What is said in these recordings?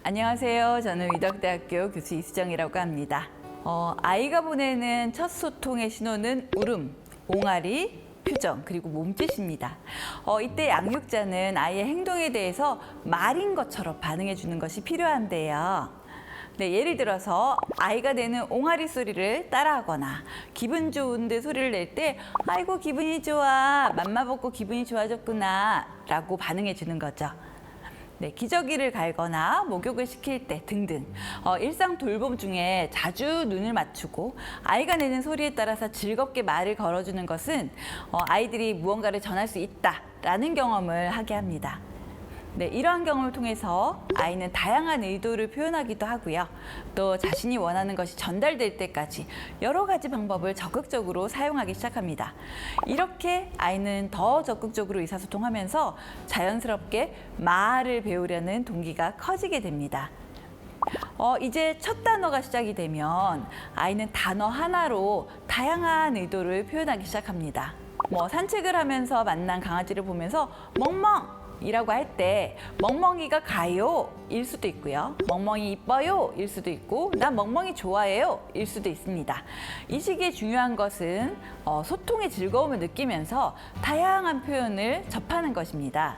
안녕하세요. 저는 위덕대학교 교수 이수정이라고 합니다. 아이가 보내는 첫 소통의 신호는 울음, 옹알이, 표정, 그리고 몸짓입니다. 이때 양육자는 아이의 행동에 대해서 말인 것처럼 반응해 주는 것이 필요한데요. 네, 예를 들어서 아이가 내는 옹알이 소리를 따라하거나 기분 좋은 데 소리를 낼 때 아이고 기분이 좋아, 맘마 먹고 기분이 좋아졌구나 라고 반응해 주는 거죠. 네, 기저귀를 갈거나 목욕을 시킬 때 등등 일상 돌봄 중에 자주 눈을 맞추고 아이가 내는 소리에 따라서 즐겁게 말을 걸어주는 것은 아이들이 무언가를 전할 수 있다라는 경험을 하게 합니다. 네, 이러한 경험을 통해서 아이는 다양한 의도를 표현하기도 하고요. 또 자신이 원하는 것이 전달될 때까지 여러 가지 방법을 적극적으로 사용하기 시작합니다. 이렇게 아이는 더 적극적으로 의사소통하면서 자연스럽게 말을 배우려는 동기가 커지게 됩니다. 이제 첫 단어가 시작이 되면 아이는 단어 하나로 다양한 의도를 표현하기 시작합니다. 산책을 하면서 만난 강아지를 보면서 멍멍! 이라고 할 때 멍멍이가 가요 일 수도 있고요. 멍멍이 이뻐요 일 수도 있고 난 멍멍이 좋아해요 일 수도 있습니다. 이 시기에 중요한 것은 소통의 즐거움을 느끼면서 다양한 표현을 접하는 것입니다.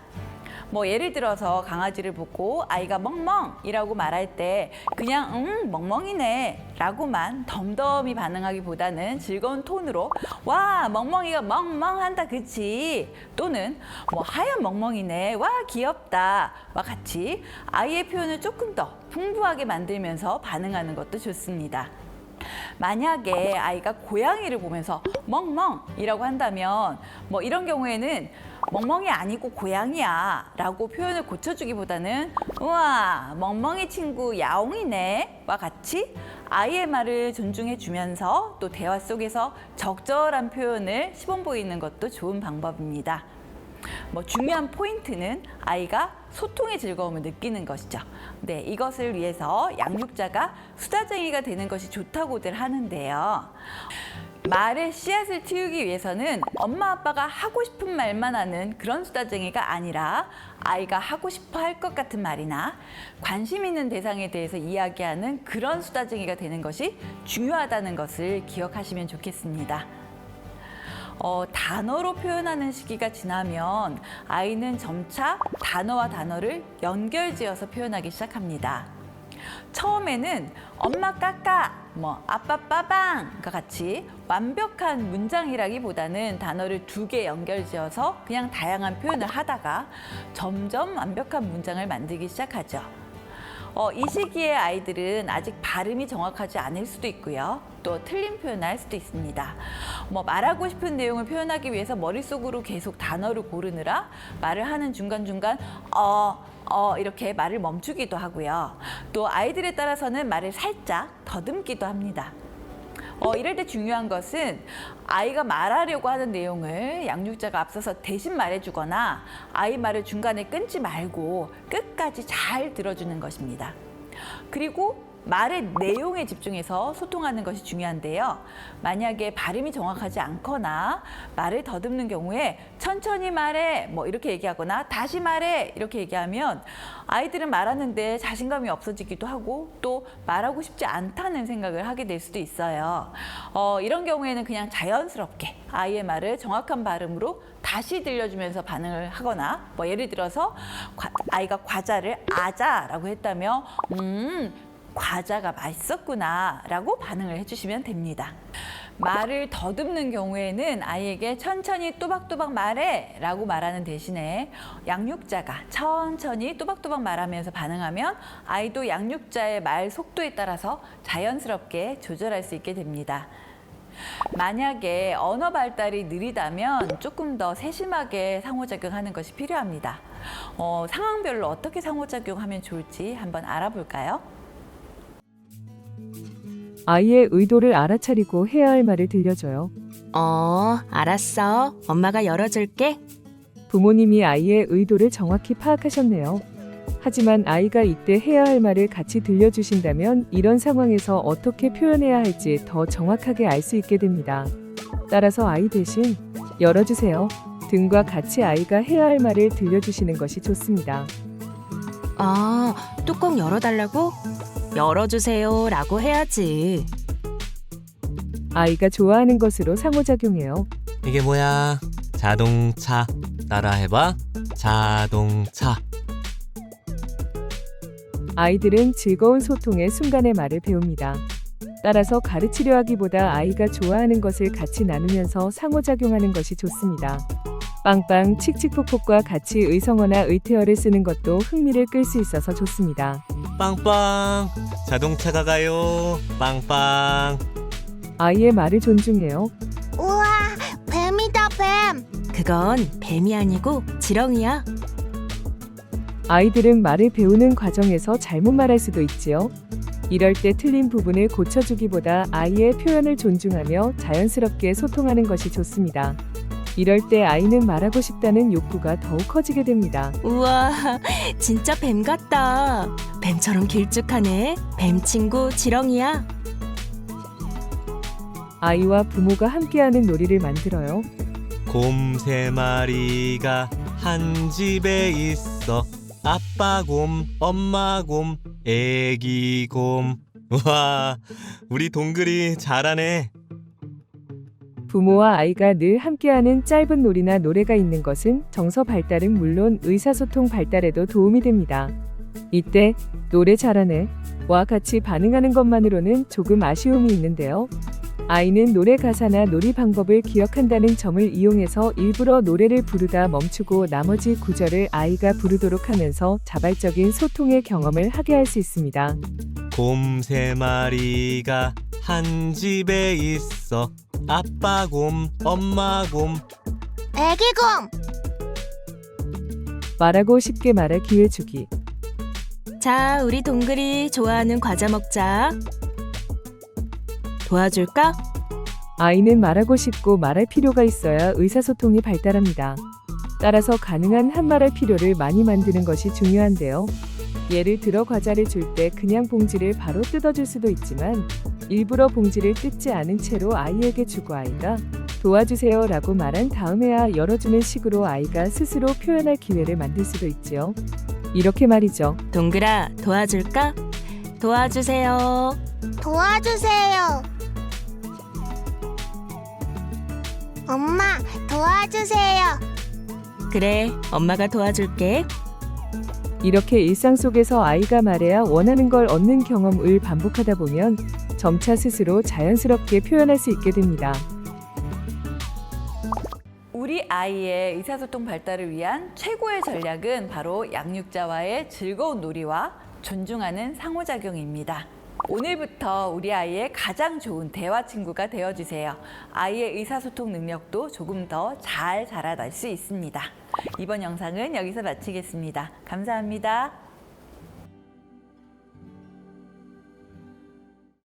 예를 들어서 강아지를 보고 아이가 멍멍이라고 말할 때 그냥 멍멍이네 라고만 덤덤히 반응하기보다는 즐거운 톤으로 와 멍멍이가 멍멍한다 그치 또는 하얀 멍멍이네 와 귀엽다 와 같이 아이의 표현을 조금 더 풍부하게 만들면서 반응하는 것도 좋습니다. 만약에 아이가 고양이를 보면서 멍멍이라고 한다면 이런 경우에는 멍멍이 아니고 고양이야 라고 표현을 고쳐주기보다는 우와 멍멍이 친구 야옹이네 와 같이 아이의 말을 존중해 주면서 또 대화 속에서 적절한 표현을 시범 보이는 것도 좋은 방법입니다. 중요한 포인트는 아이가 소통의 즐거움을 느끼는 것이죠. 네, 이것을 위해서 양육자가 수다쟁이가 되는 것이 좋다고들 하는데요. 말의 씨앗을 틔우기 위해서는 엄마 아빠가 하고 싶은 말만 하는 그런 수다쟁이가 아니라 아이가 하고 싶어 할 것 같은 말이나 관심 있는 대상에 대해서 이야기하는 그런 수다쟁이가 되는 것이 중요하다는 것을 기억하시면 좋겠습니다. 단어로 표현하는 시기가 지나면 아이는 점차 단어와 단어를 연결지어서 표현하기 시작합니다. 처음에는 엄마 까까, 아빠 빠방과 같이 완벽한 문장이라기보다는 단어를 2개 연결지어서 그냥 다양한 표현을 하다가 점점 완벽한 문장을 만들기 시작하죠. 이 시기에 아이들은 아직 발음이 정확하지 않을 수도 있고요. 또 틀린 표현을 할 수도 있습니다. 말하고 싶은 내용을 표현하기 위해서 머릿속으로 계속 단어를 고르느라 말을 하는 중간중간 이렇게 말을 멈추기도 하고요. 또 아이들에 따라서는 말을 살짝 더듬기도 합니다. 이럴 때 중요한 것은 아이가 말하려고 하는 내용을 양육자가 앞서서 대신 말해주거나 아이 말을 중간에 끊지 말고 끝까지 잘 들어주는 것입니다. 그리고 말의 내용에 집중해서 소통하는 것이 중요한데요. 만약에 발음이 정확하지 않거나 말을 더듬는 경우에 천천히 말해 이렇게 얘기하거나 다시 말해 이렇게 얘기하면 아이들은 말하는데 자신감이 없어지기도 하고 또 말하고 싶지 않다는 생각을 하게 될 수도 있어요. 이런 경우에는 그냥 자연스럽게 아이의 말을 정확한 발음으로 다시 들려주면서 반응을 하거나 예를 들어서 아이가 과자를 아자라고 했다며 과자가 맛있었구나 라고 반응을 해주시면 됩니다. 말을 더듬는 경우에는 아이에게 천천히 또박또박 말해 라고 말하는 대신에 양육자가 천천히 또박또박 말하면서 반응하면 아이도 양육자의 말 속도에 따라서 자연스럽게 조절할 수 있게 됩니다. 만약에 언어 발달이 느리다면 조금 더 세심하게 상호작용하는 것이 필요합니다. 상황별로 어떻게 상호작용하면 좋을지 한번 알아볼까요? 아이의 의도를 알아차리고 해야 할 말을 들려줘요. 알았어. 엄마가 열어줄게. 부모님이 아이의 의도를 정확히 파악하셨네요. 하지만 아이가 이때 해야 할 말을 같이 들려주신다면 이런 상황에서 어떻게 표현해야 할지 더 정확하게 알 수 있게 됩니다. 따라서 아이 대신 열어주세요 등과 같이 아이가 해야 할 말을 들려주시는 것이 좋습니다. 아, 뚜껑 열어달라고? 열어주세요 라고 해야지. 아이가 좋아하는 것으로 상호작용해요. 이게 뭐야? 자동차. 따라해봐. 자동차. 아이들은 즐거운 소통의 순간의 말을 배웁니다. 따라서 가르치려 하기보다 아이가 좋아하는 것을 같이 나누면서 상호작용하는 것이 좋습니다. 빵빵, 칙칙폭폭과 같이 의성어나 의태어를 쓰는 것도 흥미를 끌 수 있어서 좋습니다. 빵빵. 자동차가 가요. 빵빵. 아이의 말을 존중해요. 우와, 뱀이다, 뱀. 그건 뱀이 아니고 지렁이야. 아이들은 말을 배우는 과정에서 잘못 말할 수도 있지요. 이럴 때 틀린 부분을 고쳐주기보다 아이의 표현을 존중하며 자연스럽게 소통하는 것이 좋습니다. 이럴 때 아이는 말하고 싶다는 욕구가 더욱 커지게 됩니다. 우와, 진짜 뱀 같다. 뱀처럼 길쭉하네. 뱀 친구 지렁이야. 아이와 부모가 함께하는 놀이를 만들어요. 곰 3마리가 한 집에 있어. 아빠 곰, 엄마 곰, 애기 곰. 와, 우리 동글이 잘하네. 부모와 아이가 늘 함께하는 짧은 놀이나 노래가 있는 것은 정서 발달은 물론 의사소통 발달에도 도움이 됩니다. 이때 노래 잘하네 와 같이 반응하는 것만으로는 조금 아쉬움이 있는데요. 아이는 노래 가사나 놀이 방법을 기억한다는 점을 이용해서 일부러 노래를 부르다 멈추고 나머지 구절을 아이가 부르도록 하면서 자발적인 소통의 경험을 하게 할 수 있습니다. 곰 3마리가 한 집에 있어. 아빠 곰, 엄마 곰. 애기곰. 말하고 쉽게 말할 기회 주기. 자, 우리 동글이 좋아하는 과자 먹자. 도와줄까? 아이는 말하고 싶고 말할 필요가 있어야 의사소통이 발달합니다. 따라서 가능한 한 말할 필요를 많이 만드는 것이 중요한데요. 예를 들어 과자를 줄 때 그냥 봉지를 바로 뜯어줄 수도 있지만 일부러 봉지를 뜯지 않은 채로 아이에게 주고 아이가 도와주세요 라고 말한 다음에야 열어주는 식으로 아이가 스스로 표현할 기회를 만들 수도 있지요. 이렇게 말이죠. 동글아, 도와줄까? 도와주세요. 도와주세요. 엄마, 도와주세요. 그래, 엄마가 도와줄게. 이렇게 일상 속에서 아이가 말해야 원하는 걸 얻는 경험을 반복하다 보면 점차 스스로 자연스럽게 표현할 수 있게 됩니다. 우리 아이의 의사소통 발달을 위한 최고의 전략은 바로 양육자와의 즐거운 놀이와 존중하는 상호작용입니다. 오늘부터 우리 아이의 가장 좋은 대화 친구가 되어주세요. 아이의 의사소통 능력도 조금 더 잘 자라날 수 있습니다. 이번 영상은 여기서 마치겠습니다. 감사합니다.